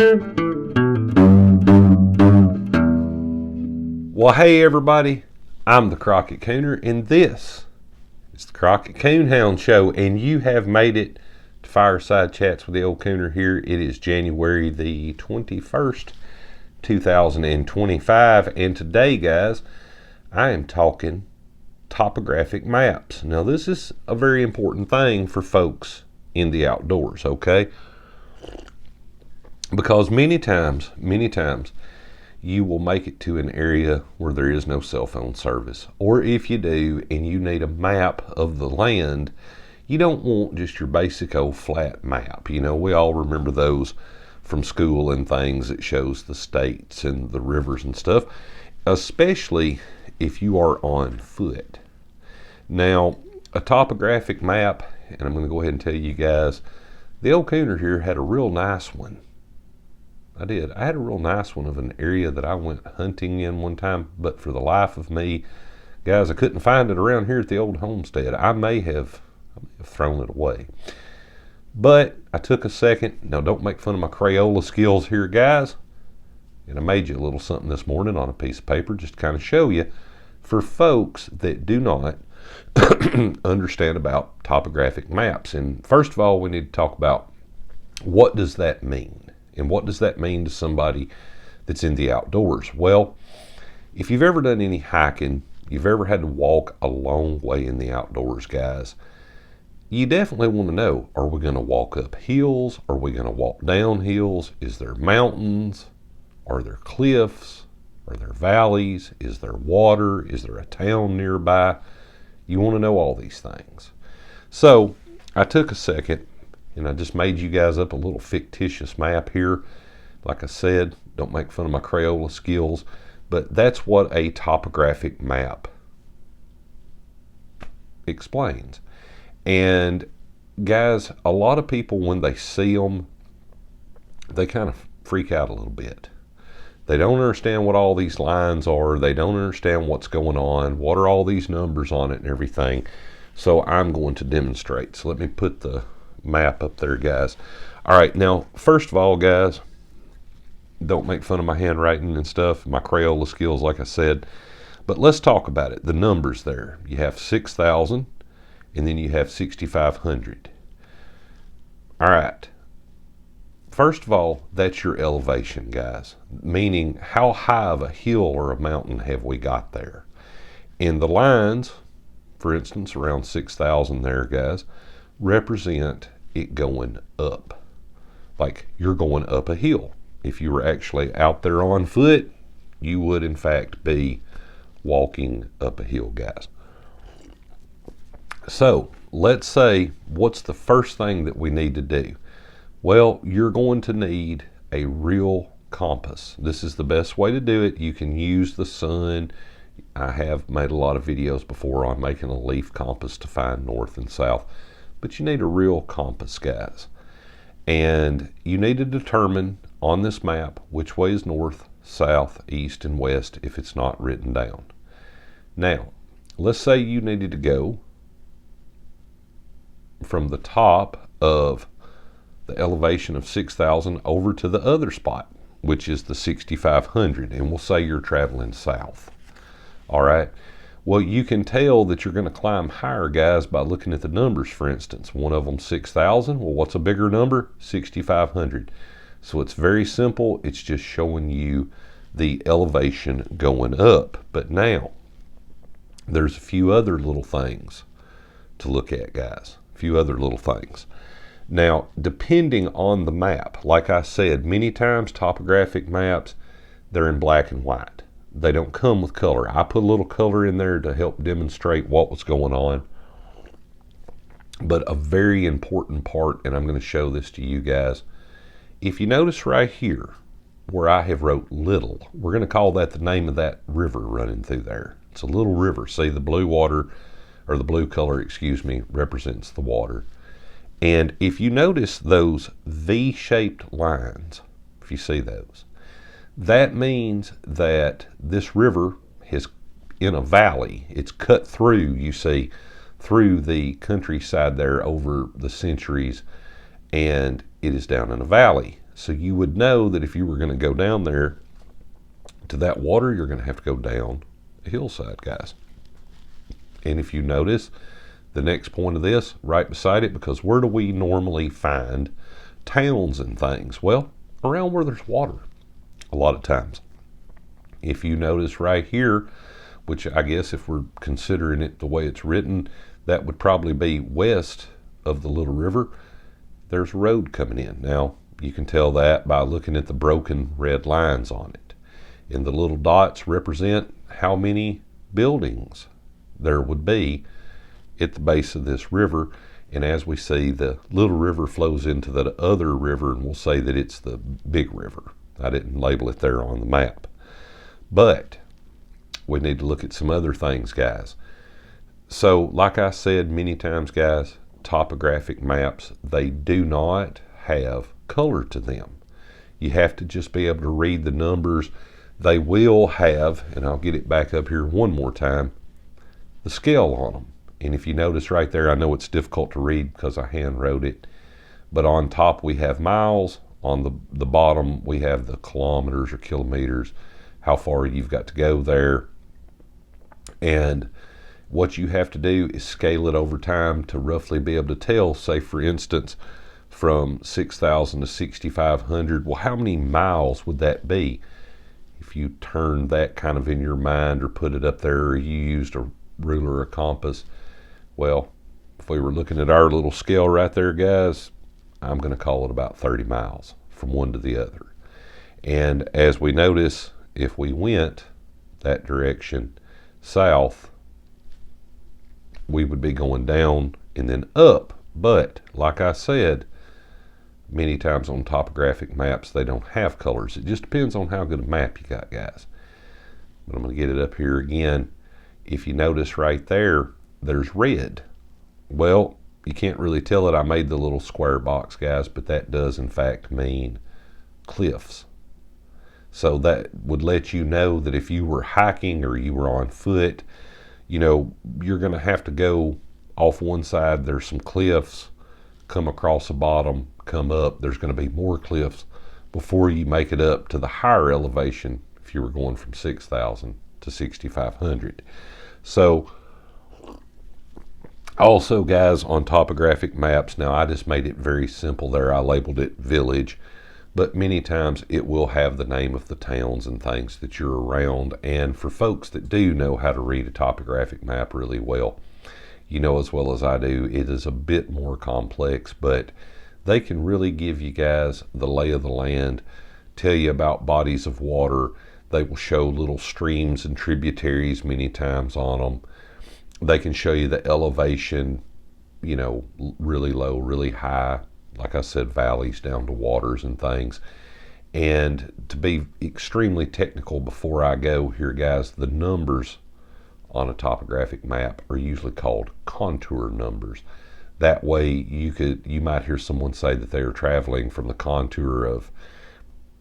Well, hey everybody, I'm the Crockett Cooner, and this is the Crockett Coonhound Show, and you have made it to Fireside Chats with the Old Cooner here. It is January the 21st, 2025, and today, guys, I am talking topographic maps. Now, this is a very important thing for folks in the outdoors, okay? Because many times, you will make it to an area where there is no cell phone service. Or if you do and you need a map of the land, you don't want just your basic old flat map. You know, we all remember those from school and things that shows the states and the rivers and stuff, especially if you are on foot. Now, a topographic map, and I'm going to go ahead and tell you guys, the old Cooner here had a real nice one. I did. I had a real nice one of an area that I went hunting in one time, but for the life of me, guys, I couldn't find it around here at the old homestead. I may have thrown it away. But I took a second. Now, don't make fun of my Crayola skills here, guys. And I made you a little something this morning on a piece of paper just to kind of show you for folks that do not understand about topographic maps. And first of all, we need to talk about what does that mean? And what does that mean to somebody that's in the outdoors? Well, if you've ever done any hiking, you've ever had to walk a long way in the outdoors, guys, you definitely want to know, are we going to walk up hills? Are we going to walk down hills? Is there mountains? Are there cliffs? Are there valleys? Is there water? Is there a town nearby? You want to know all these things. So I took a second and I just made you guys up a little fictitious map here. Like I said, don't make fun of my Crayola skills, but that's what a topographic map explains. And guys, a lot of people, when they see them, they kind of freak out a little bit. They don't understand what all these lines are. They don't understand what's going on. What are all these numbers on it and everything? So I'm going to demonstrate. So let me put the map up there, guys. All right, now first of all, guys, don't make fun of my handwriting and stuff, my Crayola skills, like I said, but let's talk about it. The numbers there, you have 6,000 and then you have 6,500. All right, first of all, that's your elevation, guys, meaning how high of a hill or a mountain have we got there. And the lines, for instance, around 6,000 there, guys, represent it going up, like you're going up a hill. If you were actually out there on foot, you would in fact be walking up a hill, guys. So let's say, what's the first thing that we need to do? Well, you're going to need a real compass. This is the best way to do it. You can use the sun. I have made a lot of videos before on making a leaf compass to find north and south. But you need a real compass, guys. And you need to determine on this map which way is north, south, east, and west if it's not written down. Now, let's say you needed to go from the top of the elevation of 6,000 over to the other spot, which is the 6,500. And we'll say you're traveling south. All right. Well, you can tell that you're going to climb higher, guys, by looking at the numbers. For instance, one of them 6,000. Well, what's a bigger number? 6,500. So it's very simple. It's just showing you the elevation going up. But now, there's a few other little things to look at, guys. A few other little things. Now, depending on the map, like I said, many times topographic maps, they're in black and white. They don't come with color. I put a little color in there to help demonstrate what was going on. But a very important part, and I'm going to show this to you guys. If you notice right here, where I have wrote little, we're going to call that the name of that river running through there. It's a little river. See, the blue water, or the blue color, excuse me, represents the water. And if you notice those V-shaped lines, if you see those, that means that this river is in a valley. It's cut through, you see, through the countryside there over the centuries, and it is down in a valley. So you would know that if you were going to go down there to that water, you're going to have to go down a hillside, guys. And if you notice, the next point of this, right beside it, because where do we normally find towns and things? Well, around where there's water, a lot of times. If you notice right here, which I guess if we're considering it the way it's written, that would probably be west of the little river, there's a road coming in. Now, you can tell that by looking at the broken red lines on it. And the little dots represent how many buildings there would be at the base of this river. And as we see, the little river flows into the other river, and we'll say that it's the big river. I didn't label it there on the map. But we need to look at some other things, guys. So, like I said many times, guys, topographic maps, they do not have color to them. You have to just be able to read the numbers. They will have, and I'll get it back up here one more time, the scale on them. And if you notice right there, I know it's difficult to read because I hand wrote it, but on top we have miles, on the bottom we have the kilometers or kilometers, how far you've got to go there. And what you have to do is scale it over time to roughly be able to tell, say for instance, from 6,000 to 6,500, well, how many miles would that be? If you turn that kind of in your mind or put it up there, or you used a ruler or a compass, well, if we were looking at our little scale right there, guys, I'm going to call it about 30 miles from one to the other. And as we notice, if we went that direction south, we would be going down and then up. But like I said, many times on topographic maps, they don't have colors. It just depends on how good a map you got, guys. But I'm going to get it up here again. If you notice right there, there's red. Well, you can't really tell it. I made the little square box, guys, but that does in fact mean cliffs. So that would let you know that if you were hiking or you were on foot, you know, you're going to have to go off one side. There's some cliffs, come across the bottom, come up. There's going to be more cliffs before you make it up to the higher elevation if you were going from 6,000 to 6,500. So also, guys, on topographic maps, now I just made it very simple there. I labeled it village, but many times it will have the name of the towns and things that you're around. And for folks that do know how to read a topographic map really well, you know as well as I do, it is a bit more complex, but they can really give you guys the lay of the land, tell you about bodies of water. They will show little streams and tributaries many times on them. They can show you the elevation, you know, really low, really high, like I said, valleys down to waters and things. And to be extremely technical before I go here, guys, the numbers on a topographic map are usually called contour numbers. That way you might hear someone say that they are traveling from the contour of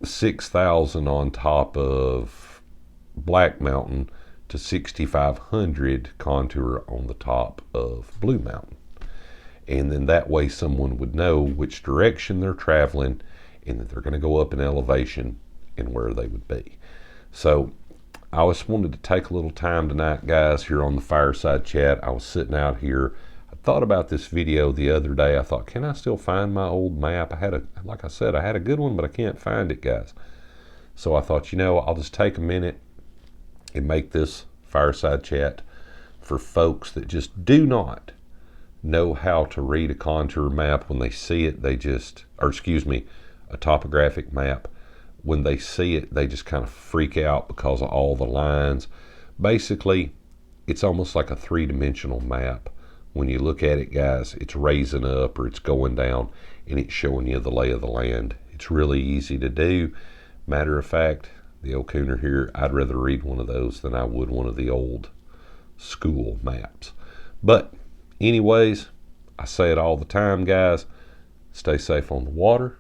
6,000 on top of Black Mountain to 6,500 contour on the top of Blue Mountain. And then that way someone would know which direction they're traveling and that they're going to go up in elevation and where they would be. So I just wanted to take a little time tonight, guys, here on the Fireside Chat. I was sitting out here. I thought about this video the other day. I thought, can I still find my old map? Like I said, I had a good one, but I can't find it, guys. So I thought, you know, I'll just take a minute and make this Fireside Chat for folks that just do not know how to read a contour map. When they see it, a topographic map. When they see it, they just kind of freak out because of all the lines. Basically, it's almost like a three-dimensional map. When you look at it, guys, it's raising up or it's going down and it's showing you the lay of the land. It's really easy to do. Matter of fact, the old cooner here, I'd rather read one of those than I would one of the old school maps. But anyways, I say it all the time, guys. Stay safe on the water.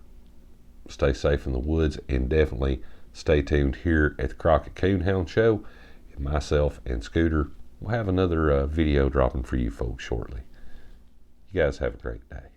Stay safe in the woods, and definitely stay tuned here at the Crockett Coonhound Show. And myself and Scooter will have another video dropping for you folks shortly. You guys have a great day.